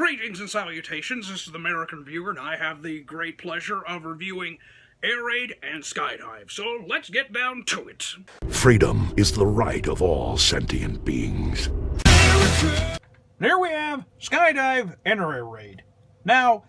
Greetings and salutations, this is the Merican viewer, and I have the great pleasure of reviewing Air Raid and Skydive, so let's get down to it. Freedom is the right of all sentient beings. There we have Skydive and Air Raid. Now,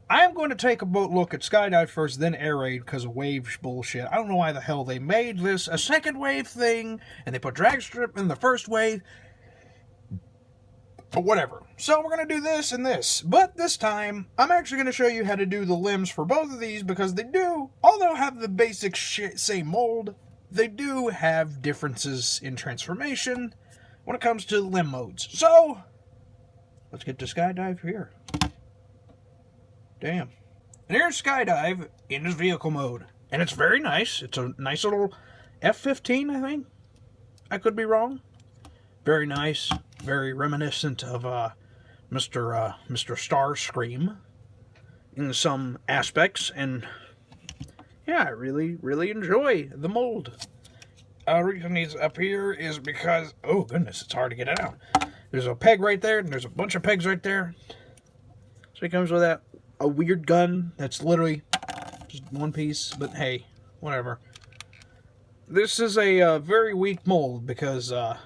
I'm going to take a look at Skydive first, then Air Raid, because of wave bullshit. I don't know why the hell they made this a second wave thing, and they put drag strip in the first wave. But whatever. So we're going to do this and this. But this time, I'm actually going to show you how to do the limbs for both of these, because they do, although have the basic same mold, they do have differences in transformation when it comes to limb modes. So, let's get to Skydive here. Damn. And here's Skydive in his vehicle mode. And it's very nice. It's a nice little F-15, I think. I could be wrong. Very nice. Very reminiscent of Mr. Starscream in some aspects. And yeah, I really enjoy the mold. Reason he's up here is because, oh goodness, it's hard to get it out. There's a peg right there, and there's a bunch of pegs right there. So he comes with a weird gun that's literally just one piece, but hey, whatever. This is a very weak mold because, I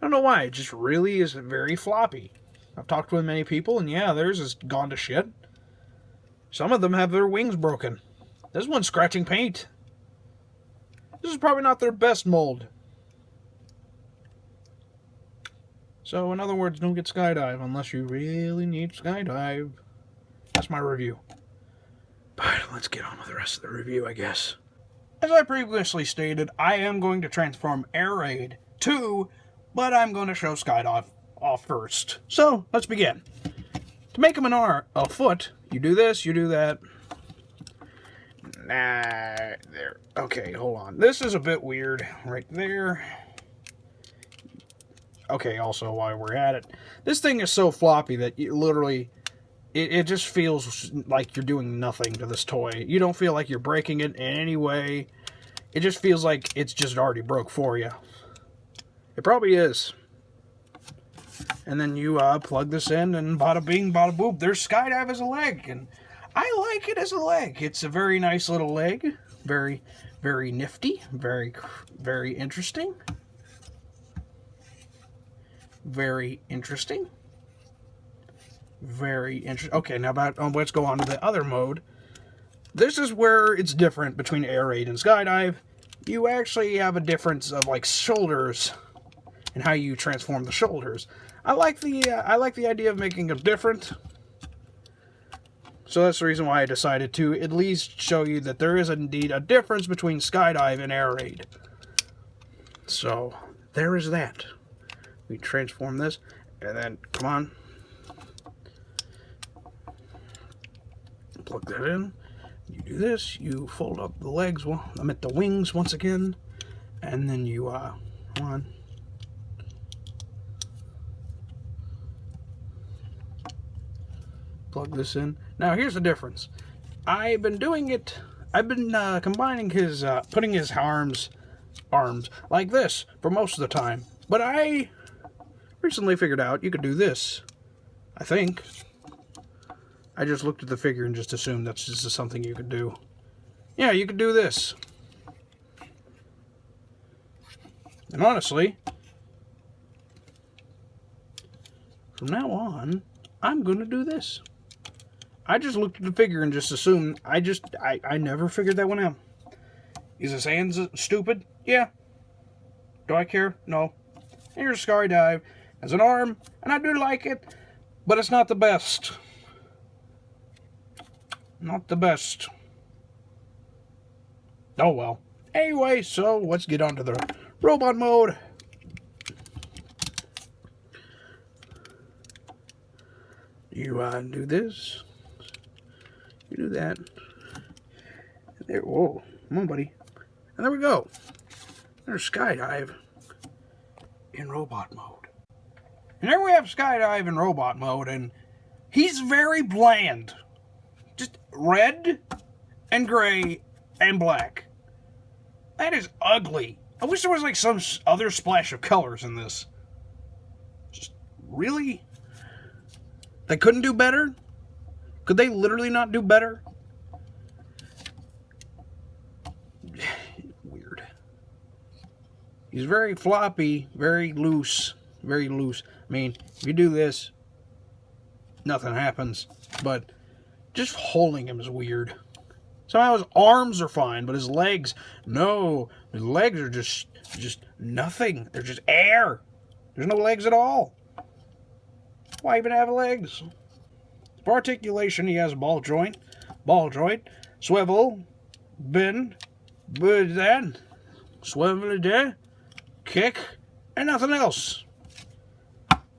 don't know why, it just really is very floppy. I've talked with many people, and yeah, theirs is gone to shit. Some of them have their wings broken. This one's scratching paint. This is probably not their best mold. So, in other words, don't get Skydive unless you really need Skydive. That's my review. But let's get on with the rest of the review, I guess. As I previously stated, I am going to transform Air Raid 2, but I'm going to show Skydive off first. So, let's begin. To make him a foot, you do this, you do that. There. Okay, hold on. This is a bit weird. Right there. Okay, also, while we're at it, this thing is so floppy that you literally, it just feels like you're doing nothing to this toy. You don't feel like you're breaking it in any way. It just feels like it's just already broke for you. It probably is. And then you plug this in, and bada bing, bada boop, there's Skydive as a leg. And I like it as a leg. It's a very nice little leg. Very, very nifty. Very, very interesting. Very interesting. Very interesting. Okay, now let's go on to the other mode. This is where it's different between Air Raid and Skydive. You actually have a difference of like shoulders and how you transform the shoulders. I like the idea of making them different. So that's the reason why I decided to at least show you that there is indeed a difference between Skydive and Air Raid. So there is that. We transform this, and then, come on. Plug that in. You do this, you fold up the legs, the wings once again, and then you, come on. Plug this in. Now, here's the difference. I've been combining his, putting his arms like this for most of the time, but I recently figured out you could do this. I think. I just looked at the figure and just assumed that's just something you could do. Yeah, you could do this. And honestly, from now on, I'm going to do this. I just looked at the figure and just assumed, I never figured that one out. Is his hands stupid? Yeah. Do I care? No. Here's Skydive as an arm, and I do like it, but it's not the best. Not the best. Oh well. Anyway, so let's get on to the robot mode. You do this. You do that. There. Whoa. Come on, buddy. And there we go. There's Skydive in robot mode. And there we have Skydive in robot mode, and he's very bland. Just red and gray and black. That is ugly. I wish there was like some other splash of colors in this. Just really? They couldn't do better? Could they literally not do better? Weird. He's very floppy, very loose, very loose. I mean, if you do this, nothing happens. But just holding him is weird. Somehow his arms are fine, but his legs, no. His legs are just nothing. They're just air. There's no legs at all. Why even have legs? For articulation, he has a ball joint, swivel, bend, then swivel there, kick, and nothing else.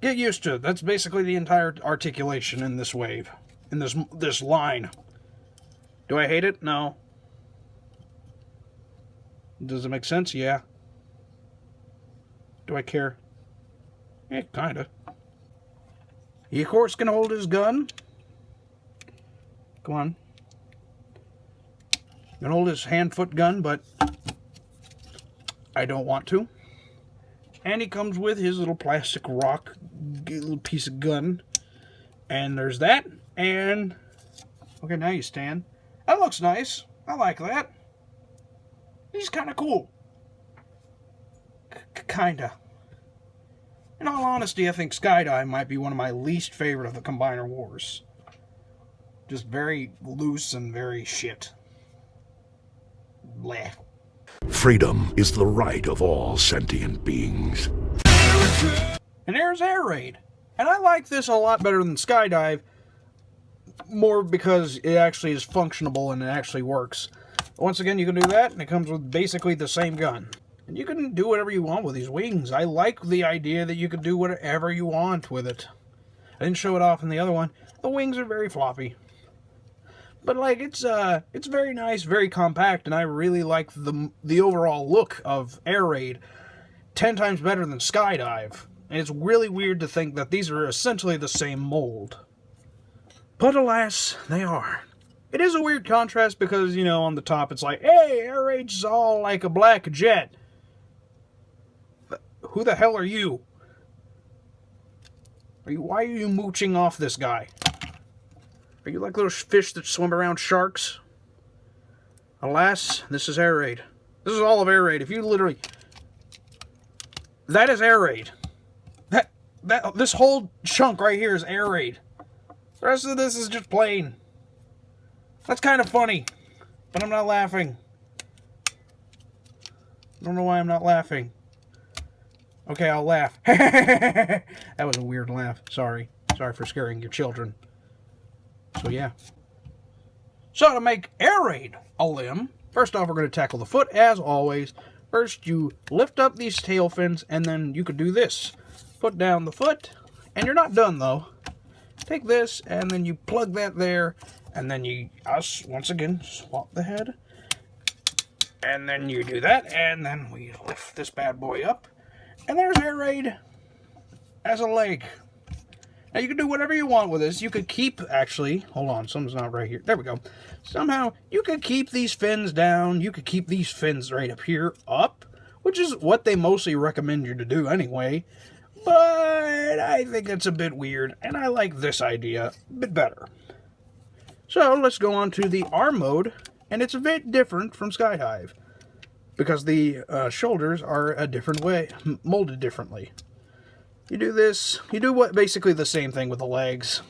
Get used to it. That's basically the entire articulation in this wave, in this line. Do I hate it? No. Does it make sense? Yeah. Do I care? Yeah, kinda. He, of course, can hold his gun. Come on. He can hold his hand-foot gun, but I don't want to. And he comes with his little plastic rock little piece of gun. And there's that. And, okay, now you stand. That looks nice. I like that. He's kind of cool. Kinda. In all honesty, I think Skydive might be one of my least favorite of the Combiner Wars. Just very loose and very shit. Bleh. Freedom is the right of all sentient beings. And there's Air Raid. And I like this a lot better than Skydive. More because it actually is functionable and it actually works. Once again, you can do that, and it comes with basically the same gun. And you can do whatever you want with these wings. I like the idea that you can do whatever you want with it. I didn't show it off in the other one. The wings are very floppy. But like it's very nice, very compact, and I really like the overall look of Air Raid. 10 times better than Skydive. And it's really weird to think that these are essentially the same mold. But alas, they are. It is a weird contrast because, you know, on the top it's like, hey, Air Raid's all like a black jet. Who the hell are you? Why are you mooching off this guy? Are you like little fish that swim around sharks? Alas, this is Air Raid. This is all of Air Raid. If you literally... That is Air Raid. This whole chunk right here is Air Raid. The rest of this is just plain. That's kind of funny. But I'm not laughing. I don't know why I'm not laughing. Okay, I'll laugh. That was a weird laugh. Sorry. Sorry for scaring your children. So, yeah. So, to make Air Raid a limb, first off, we're going to tackle the foot, as always. First, you lift up these tail fins, and then you could do this. Put down the foot, and you're not done, though. Take this, and then you plug that there, and then you, once again, swap the head. And then you do that, and then we lift this bad boy up. And there's Air Raid as a leg. Now, you can do whatever you want with this. You could keep, actually, hold on, something's not right here. There we go. Somehow, you could keep these fins down. You could keep these fins right up here, up, which is what they mostly recommend you to do anyway. But I think it's a bit weird, and I like this idea a bit better. So, let's go on to the arm mode, and it's a bit different from Skydive. Because the shoulders are a different way, molded differently. You do this, you do what basically the same thing with the legs.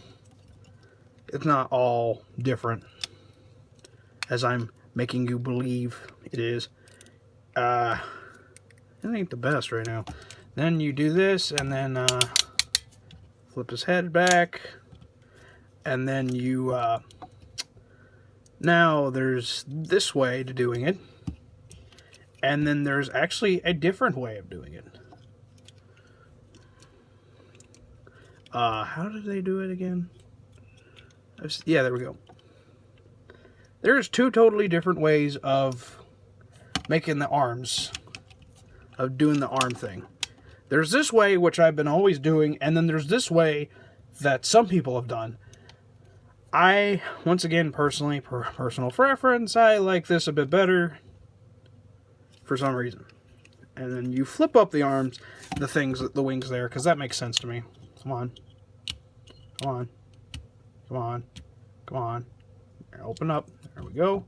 It's not all different, as I'm making you believe it is. It ain't the best right now. Then you do this, and then flip his head back, and then you, now there's this way to doing it. And then there's actually a different way of doing it. How did they do it again? Yeah, there we go. There's two totally different ways of making the arms, of doing the arm thing. There's this way, which I've been always doing, and then there's this way that some people have done. I, once again, personally, personal preference, I like this a bit better. For some reason. And then you flip up the arms, the wings there, because that makes sense to me. Come on. Come on. Come on. Come on. Open up. There we go.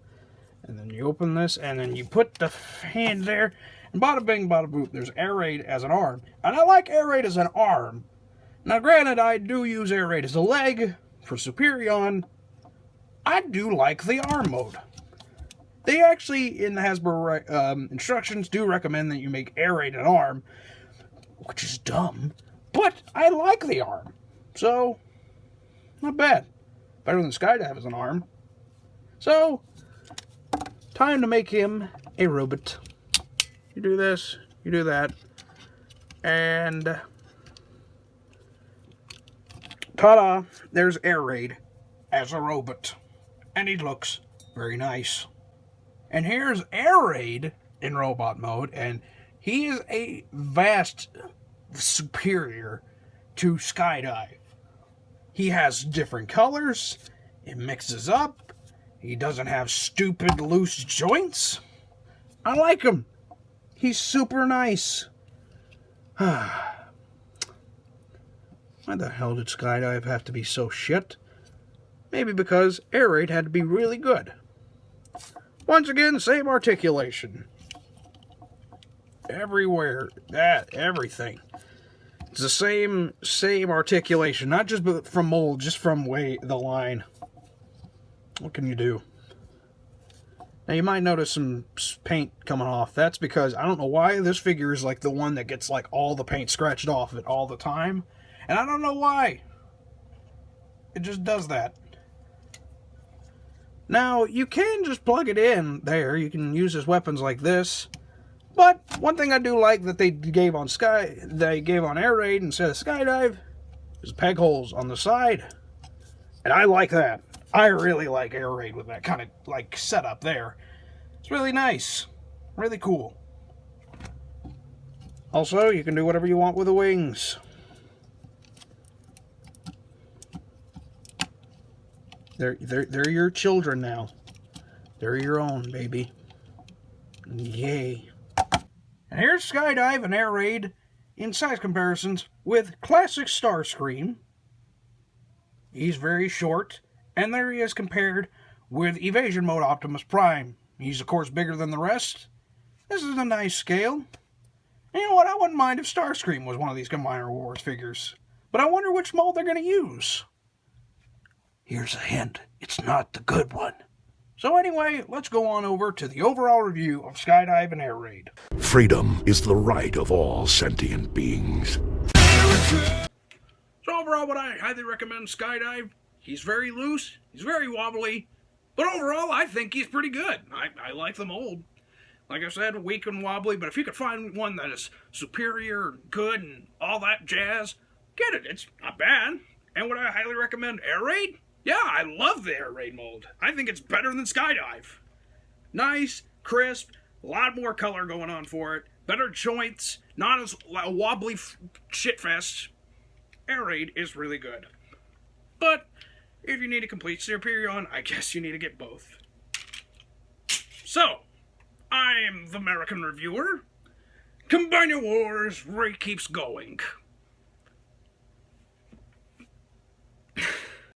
And then you open this, and then you put the hand there, and bada bing, bada boop, there's Air Raid as an arm. And I like Air Raid as an arm. Now, granted, I do use Air Raid as a leg for Superion. I do like the arm mode. They actually, in the Hasbro instructions, do recommend that you make Air Raid an arm, which is dumb, but I like the arm. So, not bad. Better than Skydive as an arm. So, time to make him a robot. You do this, you do that, and ta-da, there's Air Raid as a robot. And he looks very nice. And here's Air Raid in robot mode, and he is a vast superior to Skydive. He has different colors, it mixes up, he doesn't have stupid loose joints. I like him. He's super nice. Why the hell did Skydive have to be so shit? Maybe because Air Raid had to be really good. Once again, same articulation. Everywhere. Everything. It's the same articulation. Not just from mold, just from the line. What can you do? Now you might notice some paint coming off. That's because, I don't know why, this figure is like the one that gets like all the paint scratched off it all the time. And I don't know why. It just does that. Now, you can just plug it in there. You can use his weapons like this. But one thing I do like that they gave on Air Raid instead of Skydive is peg holes on the side. And I like that. I really like Air Raid with that kind of like setup there. It's really nice. Really cool. Also, you can do whatever you want with the wings. They're your children now. They're your own, baby. Yay. And here's Skydive and Air Raid in size comparisons with classic Starscream. He's very short, and there he is compared with Evasion Mode Optimus Prime. He's, of course, bigger than the rest. This is a nice scale. And you know what? I wouldn't mind if Starscream was one of these Combiner Wars figures. But I wonder which mold they're going to use. Here's a hint. It's not the good one. So anyway, let's go on over to the overall review of Skydive and Air Raid. Freedom is the right of all sentient beings. So overall, would I highly recommend Skydive? He's very loose, he's very wobbly, but overall, I think he's pretty good. I like the mold. Like I said, weak and wobbly, but if you could find one that is superior, good, and all that jazz, get it. It's not bad. And would I highly recommend Air Raid? Yeah, I love the Air Raid mold. I think it's better than Skydive. Nice, crisp, a lot more color going on for it, better joints, not as a wobbly shitfest. Air Raid is really good. But if you need a complete Superion, I guess you need to get both. So, I'm the Merican Reviewer. Combiner Wars keeps going.